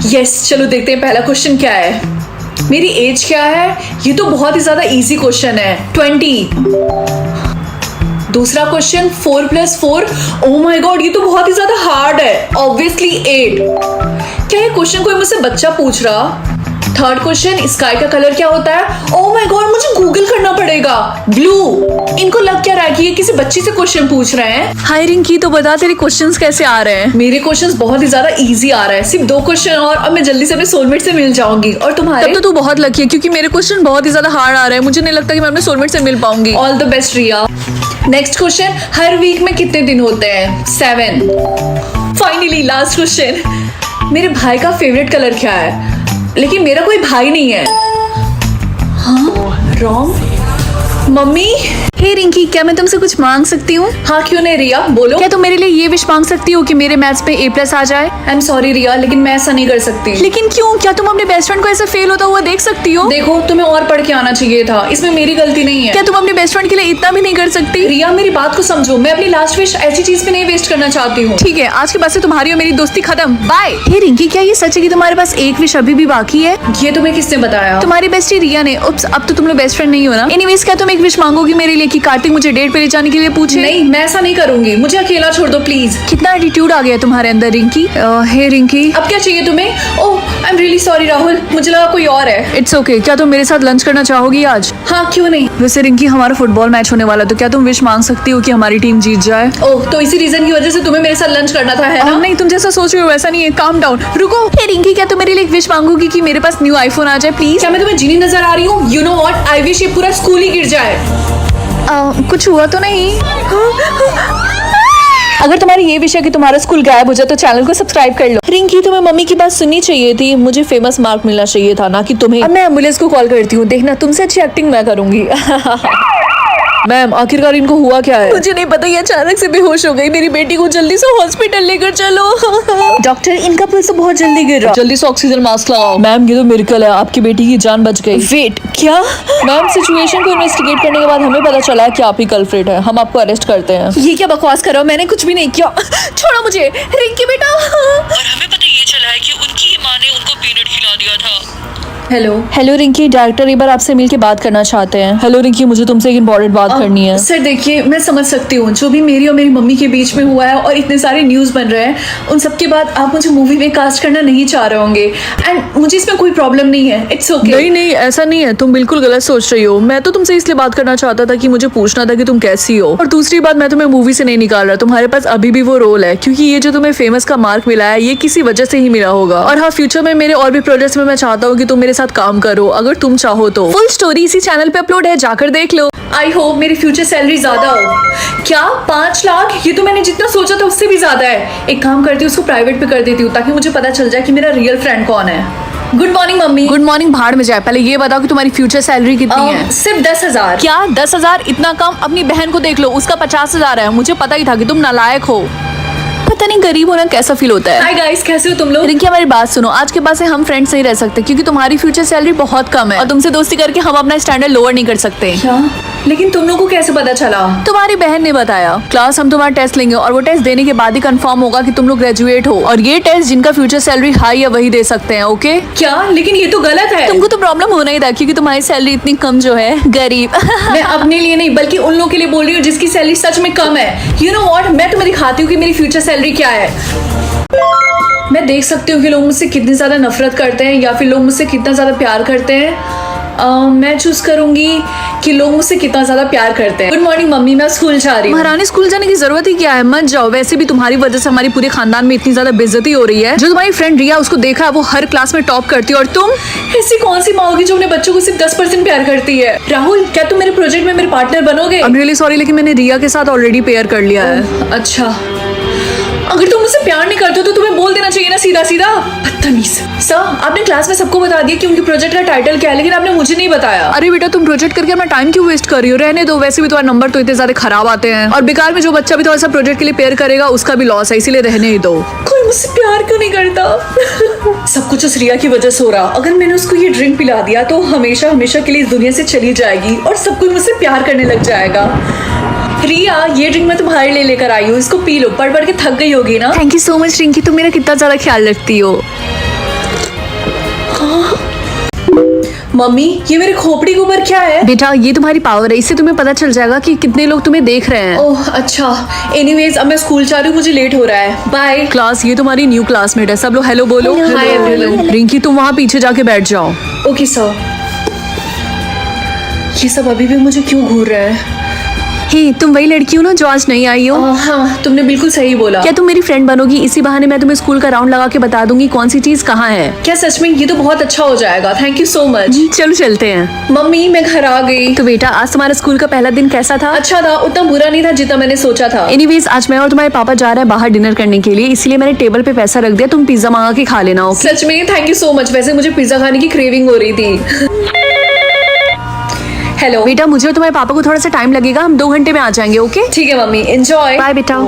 Yes, चलो देखते हैं पहला क्वेश्चन क्या है। मेरी एज क्या है? ये तो बहुत ही ज्यादा इजी क्वेश्चन है, 20। दूसरा क्वेश्चन 4 + 4। ओ माय गॉड, ये तो बहुत ही ज्यादा हार्ड है, ऑब्वियसली 8। क्या ये क्वेश्चन कोई मुझसे बच्चा पूछ रहा? थर्ड क्वेश्चन, स्काई का कलर क्या होता है? ओ माय गॉड, मुझे गूगल करना पड़ेगा। ब्लू। इनको लग क्या रहा है कि ये किसी बच्ची से क्वेश्चन पूछ रहे हैं? हाय रिंकी, तो बता तेरे क्वेश्चंस कैसे आ रहे हैं? मेरे क्वेश्चंस बहुत ही ज्यादा इजी आ रहा है, सिर्फ 2 क्वेश्चन और अब मैं जल्दी से अपने सोलमेट से मिल जाऊंगी। और तुम्हारे? तब तो तू बहुत लकी है, क्योंकि मेरे क्वेश्चन बहुत ही ज्यादा हार्ड आ रहे हैं। मुझे नहीं लगता कि मैं अपने सोलमेट से मिल पाऊंगी। All the best Riya. Next question, हर वीक में कितने दिन होते हैं? 7। फाइनली लास्ट क्वेश्चन, मेरे भाई का फेवरेट कलर क्या है? लेकिन मेरा कोई भाई नहीं है। हाँ, रॉन्ग। मम्मी। हे रिंकी, क्या मैं तुमसे कुछ मांग सकती हूँ? हाँ, क्यों नहीं रिया, बोलो। क्या तुम मेरे लिए ये विश मांग सकती हो कि मेरे मैथ्स पे A+ आ जाए? आई एम सॉरी रिया, लेकिन मैं ऐसा नहीं कर सकती। लेकिन क्यों? क्या तुम अपने बेस्ट फ्रेंड को ऐसे फेल होता हुआ देख सकती हो? देखो, तुम्हें और पढ़ के आना चाहिए था, इसमें मेरी गलती नहीं है। क्या तुम अपने बेस्ट फ्रेंड के लिए इतना भी नहीं कर सकती? रिया, मेरी बात को समझो, मैं अपनी लास्ट विश ऐसी चीज पे नहीं वेस्ट करना चाहती हूँ। ठीक है, आज के बाद से तुम्हारी और मेरी दोस्ती खत्म, बाय। हे रिंकी, क्या ये सच है कि तुम्हारे पास एक विश अभी भी बाकी है? ये तुम्हें किसने बताया? तुम्हारी बेस्टी रिया ने। उप्स, अब तो तुम लोग बेस्ट फ्रेंड नहीं हो ना। एनीवेज, क्या तुम एक विश मांगोगी मेरे लिए कि कार्तिक मुझे डेट पे ले जाने के लिए पूछे? नहीं, मैं ऐसा नहीं करूंगी, मुझे अकेला छोड़ दो प्लीज। कितना एटीट्यूड आ गया तुम्हारे अंदर रिंकी। हे रिंकी, अब क्या चाहिए तुम्हें? Oh, I am really sorry Rahul, मुझे लगा कोई और है। It's okay. क्या तुम मेरे साथ लंच करना चाहोगी आज? हाँ, क्यों नहीं। वैसे रिंकी, हमारा फुटबॉल मैच होने वाला, तो क्या तुम विश मांग सकती हो कि हमारी टीम जीत जाए? ओह, तो इसी रीजन की वजह से तुम्हें मेरे साथ लंच करना था, है ना? नहीं, तुम जैसा सोच रहे हो वैसा नहीं है, काम डाउन। रुको। हे रिंकी, क्या तुम मेरे लिए एक विश मांगोगी कि मेरे पास न्यू आईफोन आ जाए प्लीज? क्या मैं तुम्हें जीनी नजर आ रही हूँ? You know what, I wish ये पूरा स्कूल ही गिर जाए। कुछ हुआ तो नहीं? अगर तुम्हारी ये विषय कि तुम्हारा स्कूल गायब हो जाए तो चैनल को सब्सक्राइब कर लो। रिंकी, तुम्हें मम्मी की बात सुननी चाहिए थी, मुझे फेमस मार्क मिलना चाहिए था, ना कि तुम्हें। अब मैं एम्बुलेंस को कॉल करती हूँ, देखना तुमसे अच्छी एक्टिंग मैं करूंगी। मैम, आखिरकार इनको हुआ क्या है? मुझे नहीं पता, ये अचानक से बेहोश हो गई। मेरी बेटी को जल्दी से हॉस्पिटल लेकर चलो। डॉक्टर, इनका पल्स तो बहुत जल्दी गिर रहा। जल्दी से ऑक्सीजन मास्क लगाओ। मैम, ये तो मिरेकल है, आपकी बेटी की जान बच गई। वेट, क्या? मैम, सिचुएशन को इन्वेस्टिगेट करने के बाद हमें पता चला कि आप ही कल्प्रिट है, हम आपको अरेस्ट करते हैं। ये क्या बकवास कर रहे हो? मैंने कुछ भी नहीं किया। छोड़ो मुझे। रिंकी बेटा। और हमें पता ये चला है कि उनकी ही माँ ने उनको पीनट खिला दिया था। हेलो रिंकी, डायरेक्टर एक बार आपसे मिलके बात करना चाहते हैं। हेलो रिंकी, मुझे तुमसे एक इम्पोर्टेंट बात करनी है। सर देखिए, मैं समझ सकती हूँ जो भी मेरी और मेरी मम्मी के बीच में हुआ है और इतने सारे न्यूज बन रहे हैं, उन सब के बाद आप मुझे मूवी में कास्ट करना नहीं चाह रहे होंगे, एंड मुझे इसमें कोई प्रॉब्लम नहीं है, इट्स ओके। नहीं, ऐसा नहीं है, तुम बिल्कुल गलत सोच रही हो। मैं तो तुमसे इसलिए बात करना चाहता था कि मुझे पूछना था कि तुम कैसी हो। और दूसरी बात, मैं तुम्हें मूवी से नहीं निकाल रहा, तुम्हारे पास अभी भी वो रोल है, क्योंकि ये जो तुम्हें फेमस का मार्क मिला है ये किसी वजह से ही मिला होगा। और हाँ, फ्यूचर में मेरे और भी प्रोजेक्ट्स में मैं चाहता हूँ कि तुम मेरे साथ काम करो, अगर तुम चाहो तो। फुल स्टोरी इसी चैनल पे अपलोड है, जाकर देख लो। आई होप मेरी फ्यूचर सैलरी ज्यादा हो। क्या 5 लाख? ये तो मैंने जितना सोचा था उससे भी ज्यादा है। एक काम करती हूँ, उसको प्राइवेट पे कर देती हूँ ताकि मुझे पता चल जाए कि मेरा रियल फ्रेंड कौन है। Good morning mummy. Good morning भाड़ में जाए, पहले ये बताओ कि तुम्हारी फ्यूचर सैलरी कितनी है? सिर्फ 10,000। क्या 10,000? इतना कम? अपनी बहन को देख लो, उसका 50,000 है। मुझे पता ही था कि तुम नालायक हो। पता नहीं गरीब होना कैसा फील होता है। हाय गाइस, कैसे हो तुम लोग? रिंकी, हमारी बात सुनो, आज के बाद से हम फ्रेंड्स नहीं रह सकते, क्योंकि तुम्हारी फ्यूचर सैलरी बहुत कम है और तुमसे दोस्ती करके हम अपना स्टैंडर्ड लोअर नहीं कर सकते। क्या? लेकिन तुम लोगों को कैसे पता चला? तुम्हारी बहन ने बताया। क्लास, हम तुम्हारा टेस्ट लेंगे और वो टेस्ट देने के बाद ही कंफर्म होगा कि तुम लोग ग्रेजुएट हो, और ये टेस्ट जिनका फ्यूचर सैलरी हाई है वही दे सकते हैं, ओके? क्या? लेकिन ये तो गलत है। तुमको तो प्रॉब्लम होना ही था, क्योंकि तुम्हारी सैलरी इतनी कम जो है, गरीब। मैं अपने लिए नहीं बल्कि उन लोगों के लिए बोल रही हूँ जिसकी सैलरी सच में कम है। यू नो व्हाट, मैं तुम्हें दिखाती हूँ कि मेरी फ्यूचर सैलरी क्या है। मैं देख सकती हूँ कि लोग मुझसे कितनी ज्यादा नफरत करते हैं या फिर लोग मुझसे कितना ज्यादा प्यार करते हैं। मैं चूज करूंगी कि लोग मुझसे कितना ज्यादा प्यार करते हैं। गुड मॉर्निंग मम्मी, मैं स्कूल जा रही हूँ। महारानी, स्कूल जाने की जरूरत ही क्या है, मत जाओ। वैसे भी तुम्हारी वजह से हमारी पूरे खानदान में इतनी ज्यादा बेइज्जती हो रही है। जो तुम्हारी फ्रेंड रिया, उसको देखा है, वो हर क्लास में टॉप करती है, और तुम ऐसी कौन सी माँ होगी जो अपने बच्चों को सिर्फ 10% प्यार करती है? राहुल, क्या तुम मेरे प्रोजेक्ट में मेरे पार्टनर बनोगे? आई एम रियली सॉरी, लेकिन मैंने रिया के साथ ऑलरेडी पेयर कर लिया है। अच्छा, अगर तुम मुझसे प्यार नहीं करते हो तो तुम्हें बोल देना चाहिए ना सीधा सीधा। बदतमीज। सर, आपने क्लास में सबको बता दिया कि उनके प्रोजेक्ट का टाइटल क्या है, लेकिन आपने मुझे नहीं बताया। अरे बेटा, तुम प्रोजेक्ट करके अपना टाइम क्यों वेस्ट कर रही हो? रहने दो, वैसे भी तुम्हारे नंबर तो इतने ज्यादा खराब आते हैं, और बेकार में जो बच्चा भी थोड़ा सा प्रोजेक्ट के लिए पेयर करेगा उसका भी लॉस है, इसीलिए रहने ही दो। कोई मुझसे प्यार क्यों नहीं करता? सब कुछ उस रिया की वजह से हो रहा। अगर मैंने उसको ये ड्रिंक पिला दिया तो हमेशा हमेशा के लिए इस दुनिया से चली जाएगी और सब कोई मुझसे प्यार करने लग जाएगा। रिया, ये ड्रिंक मैं तुम्हारे लिए लेकर आई हूँ, इसको पी लो, पढ़ पढ़ के थक गई होगी ना। Thank you so much Rinki, तुम मेरा कितना ज्यादा ख्याल रखती हो। मम्मी, ये मेरे खोपड़ी के ऊपर क्या है? बेटा ये तुम्हारी पावर है, इससे तुम्हें पता चल जाएगा कि कितने लोग तुम्हें देख रहे हैं। ओह अच्छा, एनीवेज अब मैं स्कूल जा रही हूँ, मुझे लेट हो रहा है। बाय। क्लास, ये तुम्हारी न्यू क्लासमेट है, सब लोग हेलो बोलो। Hi everyone. रिंकी तुम वहाँ पीछे जाके बैठ जाओ। Okay sir. ये सब अभी भी मुझे क्यों घूर रहा है? हे तुम वही लड़की हो ना जो आज नहीं आई हो? हाँ, तुमने बिल्कुल सही बोला। क्या तुम मेरी फ्रेंड बनोगी? इसी बहाने मैं तुम्हें स्कूल का राउंड लगा के बता दूंगी कौन सी चीज कहाँ है। क्या सच में? ये तो बहुत अच्छा हो जाएगा, थैंक यू सो मच। चलो चलते हैं। मम्मी मैं घर आ गई। तो बेटा आज तुम्हारा स्कूल का पहला दिन कैसा था? अच्छा था, उतना बुरा नहीं था जितना मैंने सोचा था। एनीवेज आज मैं और तुम्हारे पापा जा रहे हैं बाहर डिनर करने के लिए, इसलिए मैंने टेबल पे पैसा रख दिया, तुम पिज्जा मंगा के खा लेना। ओके? सच में थैंक यू सो मच। वैसे मुझे पिज्जा खाने की क्रेविंग हो रही थी। हेलो बेटा मुझे और तुम्हारे पापा को थोड़ा सा टाइम लगेगा, हम 2 घंटे में आ जाएंगे। ओके ठीक है मम्मी, एंजॉय। बाय बेटा।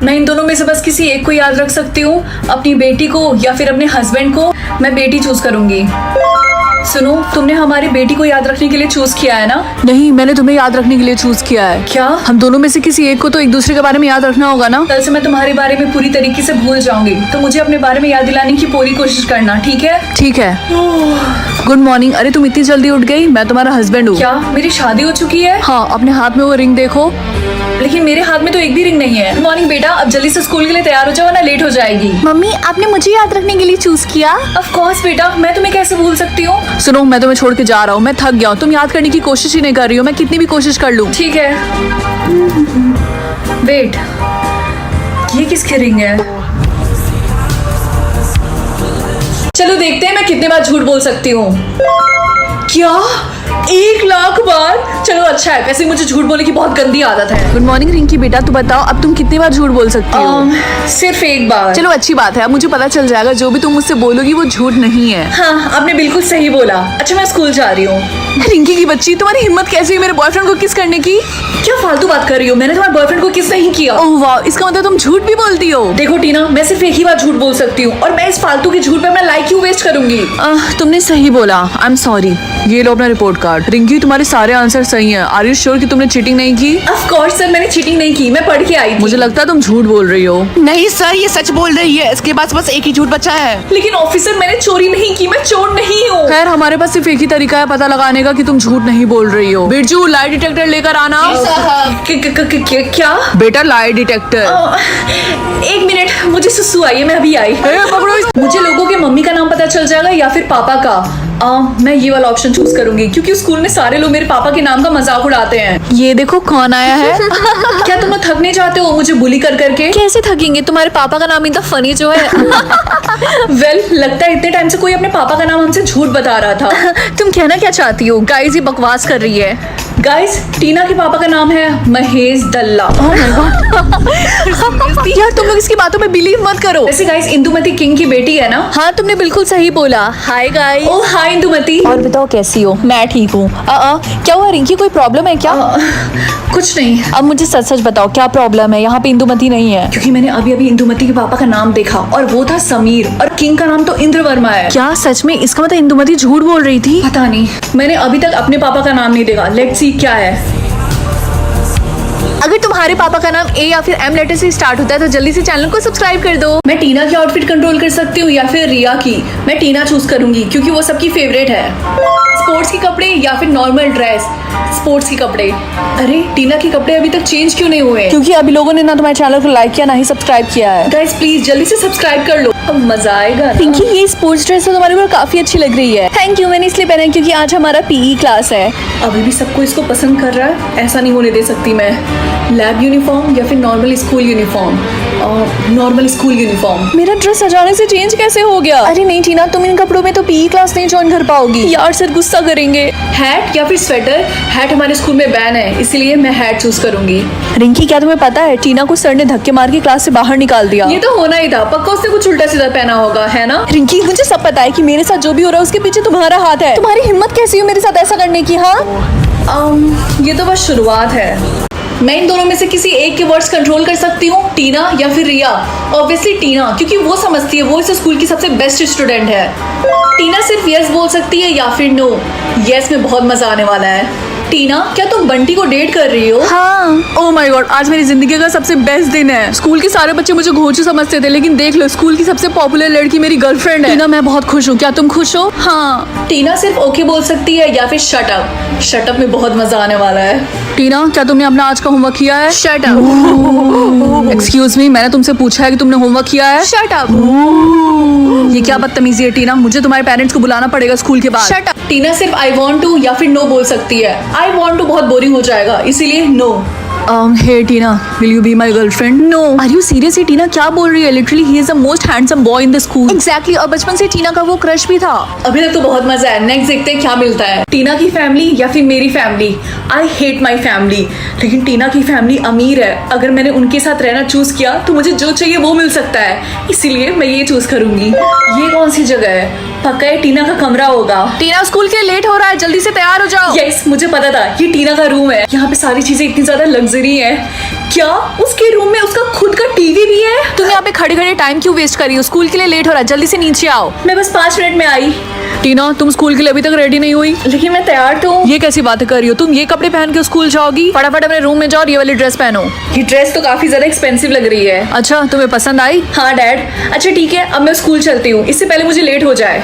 मैं इन दोनों में से बस किसी एक को याद रख सकती हूँ, अपनी बेटी को या फिर अपने हस्बैंड को। मैं बेटी चूज करूंगी। सुनो, तुमने हमारी बेटी को याद रखने के लिए चूज किया है ना? नहीं, मैंने तुम्हें याद रखने के लिए चूज किया है। क्या? हम दोनों में से किसी एक को तो एक दूसरे के बारे में याद रखना होगा ना। कल से मैं तुम्हारे बारे में पूरी तरीके से भूल जाऊंगी, तो मुझे अपने बारे में याद दिलाने की पूरी कोशिश करना, ठीक है? ठीक है। Good morning. अरे तुम इतनी जल्दी उठ गई? मैं तुम्हारा हस्बैंड हूँ। क्या मेरी शादी हो चुकी है? हाँ, अपने हाथ में वो रिंग देखो। लेकिन मेरे हाथ में तो एक भी रिंग नहीं है। गुड मॉर्निंग बेटा, अब जल्दी से स्कूल के लिए तैयार हो जाओ ना, लेट हो जाएगी। मम्मी आपने मुझे याद रखने के लिए चूज किया? ऑफ कोर्स बेटा, मैं तुम्हें कैसे भूल सकती हूँ? सुनो, मैं तुम्हें छोड़ के जा रहा हूँ, मैं थक गया हूँ। तुम याद करने की कोशिश ही नहीं कर रही हो, मैं कितनी भी कोशिश कर लूँ। ठीक है। वेट, ये किसकी रिंग है? चलो देखते हैं मैं कितने बार झूठ बोल सकती हूँ। क्या 1 लाख बार? चलो अच्छा है, वैसे मुझे झूठ बोलने की बहुत गंदी आदत है। गुड मॉर्निंग रिंकी बेटा, तू बताओ अब तुम कितनी बार झूठ बोल सकती हो? सिर्फ 1 बार। चलो अच्छी बात है, अब मुझे पता चल जाएगा जो भी तुम मुझसे बोलोगी वो झूठ नहीं है। हाँ, आपने बिल्कुल सही बोला। अच्छा मैं स्कूल जा रही हूँ। रिंकी की बच्ची, तुम्हारी हिम्मत कैसे हुई मेरे बॉयफ्रेंड को किस करने की? क्या फालतू बात कर रही हो? मैंने तुम्हारे बॉयफ्रेंड को किस नहीं किया। ओह वाह, इसका मतलब तुम झूठ भी बोलती हो। देखो टीना, मैं सिर्फ एक ही बार झूठ बोल सकती हूँ, और मैं इस फालतू के झूठ पे अपना लाइफ क्यों वेस्ट करूंगी? तुमने सही बोला, आई एम सॉरी। ये लो अपना रिपोर्ट कार्ड। रिंकी तुम्हारे सारे आंसर सही हैं। आर यू श्योर कि तुमने चीटिंग नहीं की? ऑफ कोर्स सर, मैंने चीटिंग नहीं की, मैं पढ़ के आई थी। मुझे लगता है तुम झूठ बोल रही हो। नहीं सर, ये सच बोल रही है। इसके पास बस एक ही झूठ बचा है। लेकिन ऑफिसर, मैंने चोरी नहीं की, मैं चोर नहीं हूँ। खैर हमारे पास सिर्फ एक ही तरीका है पता लगाने का कि तुम झूठ नहीं बोल रही हो। बिरजू लाई डिटेक्टर लेकर आना। क्या? बेटा लाई डिटेक्टर। 1 मिनट, मुझे सुसु आई है, मैं अभी आई। पकड़ो इस- मुझे लोगों के मम्मी का नाम पता चल जाएगा या फिर पापा का। मैं ये वाला ऑप्शन चूज करूंगी, क्योंकि स्कूल में सारे लोग मेरे पापा के नाम का मजाक उड़ाते हैं। ये देखो कौन आया है। क्या तुम लोग थक नहीं जाते हो मुझे बुली कर करके? कैसे थकेंगे, तुम्हारे पापा का नाम इतना फनी जो है। वेल, लगता है इतने टाइम से कोई अपने पापा का नाम हमसे झूठ बता रहा था। तुम कहना क्या चाहती हो? गाइस ये बकवास कर रही है। गाइस, टीना के पापा का नाम है महेश दल्ला। यार तुम लोग इसकी बातों में बिलीव मत करो। वैसे गाइस, इंदुमती किंग की बेटी है ना? हाँ तुमने बिल्कुल सही बोला। Hi guys. Oh hi Indumati. और बताओ कैसी हो? मैं ठीक हूँ। क्या हुआ रिंकी, कोई प्रॉब्लम है क्या? कुछ नहीं। अब मुझे सच सच बताओ क्या प्रॉब्लम है? यहाँ पे इंदुमती नहीं है। क्योंकि मैंने अभी अभी इंदुमती के पापा का नाम देखा, और वो था समीर, और किंग का नाम तो इंद्र वर्मा है। क्या सच में? इसका मतलब इंदुमती झूठ बोल रही थी। पता नहीं, मैंने अभी तक अपने पापा का नाम नहीं देखा। लेट्स सी क्या है। अगर तुम्हारे पापा का नाम ए या फिर एम लेटर से स्टार्ट होता है तो जल्दी से चैनल को सब्सक्राइब कर दो। मैं टीना की आउटफिट कंट्रोल कर सकती हूँ या फिर रिया की? मैं टीना चूज करूंगी क्योंकि वो सबकी फेवरेट है। स्पोर्ट्स के कपड़े या फिर नॉर्मल ड्रेस? स्पोर्ट्स के कपड़े। अरे टीना के कपड़े अभी तक चेंज क्यों नहीं हुए? क्योंकि अभी लोगों ने ना तुम्हारे चैनल को लाइक किया ना ही सब्सक्राइब किया है। गाइस प्लीज जल्दी से सब्सक्राइब कर लो, अब मजा आएगा ना। पिंकी ये स्पोर्ट्स ड्रेस तो तुम्हारे ऊपर काफी अच्छी लग रही है। थैंक यू, मैंने इसलिए पहना है क्योंकि आज हमारा पीई क्लास है। अभी भी सबको इसको पसंद कर रहा है, ऐसा नहीं होने दे सकती मैं। लैब यूनिफॉर्म या फिर normal school uniform? Normal school uniform. मेरा ड्रेस अचानक से चेंज कैसे हो गया? अरे नहीं टीना, तुम इन कपड़ों में तो पीई क्लास नहीं ज्वाइन कर पाओगी। यार सर गुस्सा करेंगे। हैट या फिर स्वेटर? हैट हमारे स्कूल में बैन है, इसलिए मैं हैट चूज करूंगी। रिंकी क्या तुम्हें पता है टीना को सर ने धक्के मार के क्लास से बाहर निकाल दिया। ये तो होना ही था, पक्का उसने कुछ उल्टा सीधा पहना होगा, है ना? रिंकी मुझे सब पता है कि मेरे साथ जो भी हो रहा है उसके पीछे तुम्हारा हाथ है। तुम्हारी हिम्मत कैसी हुई मेरे साथ ऐसा करने की? हाँ ये तो बस शुरुआत है। मैं इन दोनों में से किसी एक के वर्ड्स कंट्रोल कर सकती हूँ, टीना या फिर रिया। ऑब्वियसली टीना, क्योंकि वो समझती है वो इस स्कूल की सबसे बेस्ट स्टूडेंट है। टीना सिर्फ यस बोल सकती है या फिर नो। यस में बहुत मजा आने वाला है। टीना, क्या तुम बंटी को डेट कर रही हो? हाँ। ओह माय गॉड, आज मेरी जिंदगी का सबसे बेस्ट दिन है। स्कूल के सारे बच्चे मुझे घोंचू समझते थे, लेकिन देख लो स्कूल की सबसे पॉपुलर लड़की मेरी गर्लफ्रेंड है। टीना, मैं बहुत खुश हूँ। क्या तुम खुश हो? हाँ। टीना सिर्फ ओके बोल सकती है या फिर शट अप। शट अप में बहुत मजा आने वाला है। टीना, क्या तुमने अपना आज का होमवर्क किया है? Shut up. एक्सक्यूज मी, मैंने तुमसे पूछा है कि तुमने होमवर्क किया है? Shut up. ये क्या बदतमीजी है टीना, मुझे तुम्हारे पेरेंट्स को बुलाना पड़ेगा स्कूल के बाद। Shut up. टीना सिर्फ आई वॉन्ट टू या फिर नो बोल सकती है। आई वॉन्ट टू बहुत बोरिंग हो जाएगा, इसीलिए no. Hey Tina, will you be my girlfriend? No. Are you serious? ये टीना क्या बोल रही है? Literally he is the most handsome boy in the school. Exactly, और बचपन से टीना का वो क्रश भी था। अभी तक तो बहुत मजा है। नेक्स्ट देखते हैं क्या मिलता है। टीना की फैमिली या फिर मेरी family. I hate my family, लेकिन टीना की फैमिली अमीर है। अगर मैंने उनके साथ रहना चूज किया तो मुझे जो चाहिए वो मिल सकता है, इसीलिए मैं ये चूज करूंगी। ये कौन सी जगह है? पक्का ये टीना का कमरा होगा। टीना, स्कूल के लेट हो रहा है, जल्दी से तैयार हो जाओ। यस, मुझे पता था ये टीना का रूम है। यहाँ पे सारी चीजें इतनी ज्यादा लग्जरी है। क्या उसके रूम में उसका खुद का टीवी भी है? तुम यहाँ पे खड़े खड़े टाइम क्यों वेस्ट कर रही हो? स्कूल के लिए लेट हो रहा है, जल्दी से नीचे आओ। मैं बस 5 मिनट में आई। टीना, तुम स्कूल के लिए अभी तक रेडी नहीं हुई? लेकिन मैं तैयार तो हूँ। ये कैसी बातें कर रही हो? तुम ये कपड़े पहन के स्कूल जाओगी? फटाफट अपने रूम में जाओ और ये वाली ड्रेस पहनो। ये ड्रेस तो काफी ज्यादा एक्सपेंसिव लग रही है। अच्छा, तुम्हें पसंद आई? हाँ डैड। अच्छा ठीक है, अब मैं स्कूल चलती हूँ, इससे पहले मुझे लेट हो जाए।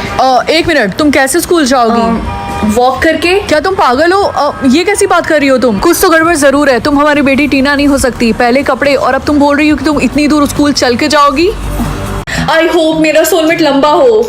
एक मिनट, तुम कैसे स्कूल जाओगी? वॉक करके। क्या तुम पागल हो? ये कैसी बात कर रही हो तुम? कुछ तो गड़बड़ जरूर है। तुम हमारी बेटी टीना नहीं हो सकती। पहले कपड़े, और अब तुम बोल रही हो कि तुम इतनी दूर स्कूल चल के जाओगी? आई होप मेरा सोलमेट लंबा हो।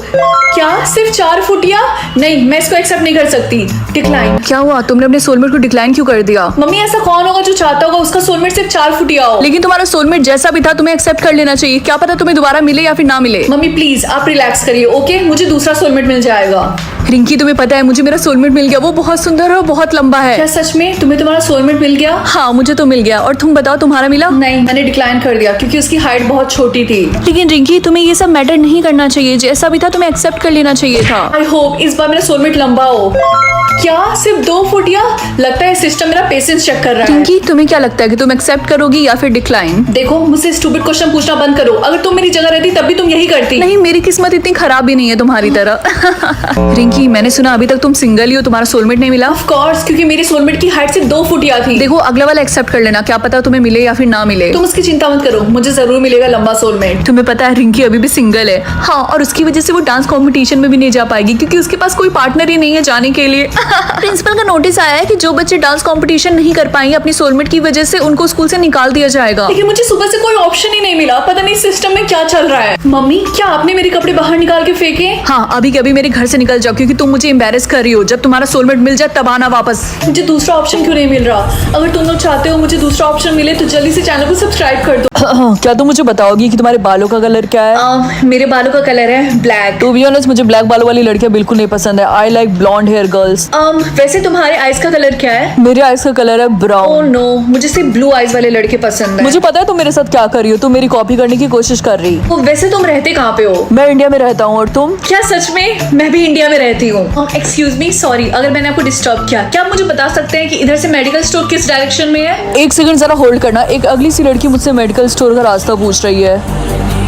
क्या सिर्फ 4 फुटिया? नहीं, मैं इसको एक्सेप्ट नहीं कर सकती। डिक्लाइन। क्या हुआ? तुमने अपने सोलमेट को डिक्लाइन क्यों कर दिया? मम्मी, ऐसा कौन होगा जो चाहता होगा उसका सोलमेट सिर्फ 4 फुटिया हो? लेकिन तुम्हारा सोलमेट जैसा भी था तुम्हें एक्सेप्ट कर लेना चाहिए। क्या पता तुम्हें दोबारा मिले या फिर ना मिले। मम्मी प्लीज आप रिलैक्स करिए, ओके? मुझे दूसरा सोलमेट मिल जाएगा। रिंकी, तुम्हें पता है मुझे मेरा सोलमेट मिल गया। वो बहुत सुंदर है और बहुत लंबा है। क्या सच में तुम्हें तुम्हारा सोलमेट मिल गया? हाँ, मुझे तो मिल गया। और तुम बताओ, तुम्हारा मिला? नहीं, मैंने डिक्लाइन कर दिया क्योंकि उसकी हाइट बहुत छोटी थी। लेकिन रिंकी, तुम्हें ये सब मैटर नहीं करना चाहिए। जैसा भी था तुम्हें एक्सेप्ट कर लेना चाहिए था। आई होप इस बार मेरा सोलमेट लंबा हो। क्या सिर्फ 2 फुटिया? लगता है सिस्टम मेरा पेशेंस चेक कर रहा है। रिंकी, तुम्हें क्या लगता है कि तुम एक्सेप्ट करोगी या फिर डिक्लाइन? देखो, मुझसे स्टूपिड क्वेश्चन पूछना बंद करो। अगर तुम मेरी जगह रहती तब भी तुम यही करती। नहीं, मेरी किस्मत इतनी खराब भी नहीं है तुम्हारी तरह। रिंकी, मैंने सुना अभी तक तुम सिंगल ही हो, तुम्हारा सोलमेट नहीं मिला? ऑफ कोर्स, क्योंकि मेरी सोलमेट की हाइट सिर्फ 2 फुटिया थी। देखो, अगला वाला एक्सेप्ट कर लेना। क्या पता तुम्हें मिले या फिर ना मिले। तुम उसकी चिंता मत करो, मुझे जरूर मिलेगा लंबा सोलमेट। तुम्हें पता है रिंकी अभी भी सिंगल है। हाँ, और उसकी वजह से वो डांस कंपटीशन में भी नहीं जा पाएगी क्योंकि उसके पास कोई पार्टनर ही नहीं है जाने के लिए। प्रिंसिपल का नोटिस आया है कि जो बच्चे डांस कंपटीशन नहीं कर पाएंगे अपनी सोलमेट की वजह से, उनको स्कूल से निकाल दिया जाएगा। लेकिन मुझे सुबह से कोई ऑप्शन ही नहीं मिला। पता नहीं सिस्टम में क्या चल रहा है। मम्मी, क्या आपने मेरे कपड़े बाहर निकाल के फेंके? हाँ, अभी के अभी मेरे घर से निकल जाओ क्योंकि तुम मुझे एम्बेरस कर रही हो। जब तुम्हारा सोलमेट मिल जाए तब आना वापस। मुझे दूसरा ऑप्शन क्यों नहीं मिल रहा? अगर तुम लोग चाहते हो मुझे दूसरा ऑप्शन मिले तो जल्दी से चैनल को सब्सक्राइब कर दो। क्या तुम मुझे बताओगी कि तुम्हारे बालों का कलर क्या है? मेरे बालों का कलर है ब्लैक। टू बी ऑनेस्ट, मुझे ब्लैक बालों वाली लड़कियां बिल्कुल नहीं पसंद है। I like blonde hair girls. वैसे तुम्हारे आईज का कलर क्या है? मेरे आईज का कलर है ओह ब्राउन। नो, मुझे सिर्फ ब्लू आईज वाले लड़के पसंद है। मुझे पता है तुम मेरे साथ क्या कर रही हो। तुम मेरी कॉपी करने की कोशिश कर रही। वैसे तुम रहते कहाँ पे हो? मैं इंडिया में रहता हूँ, और तुम? क्या सच में? मैं भी इंडिया में रहती हूँ। एक्सक्यूज मी, सॉरी अगर मैंने आपको डिस्टर्ब किया। क्या आप मुझे बता सकते हैं कि इधर से मेडिकल स्टोर किस डायरेक्शन में है? एक सेकंड जरा होल्ड करना। एक अगली सी लड़की मुझसे मेडिकल स्टोर का रास्ता पूछ रही है।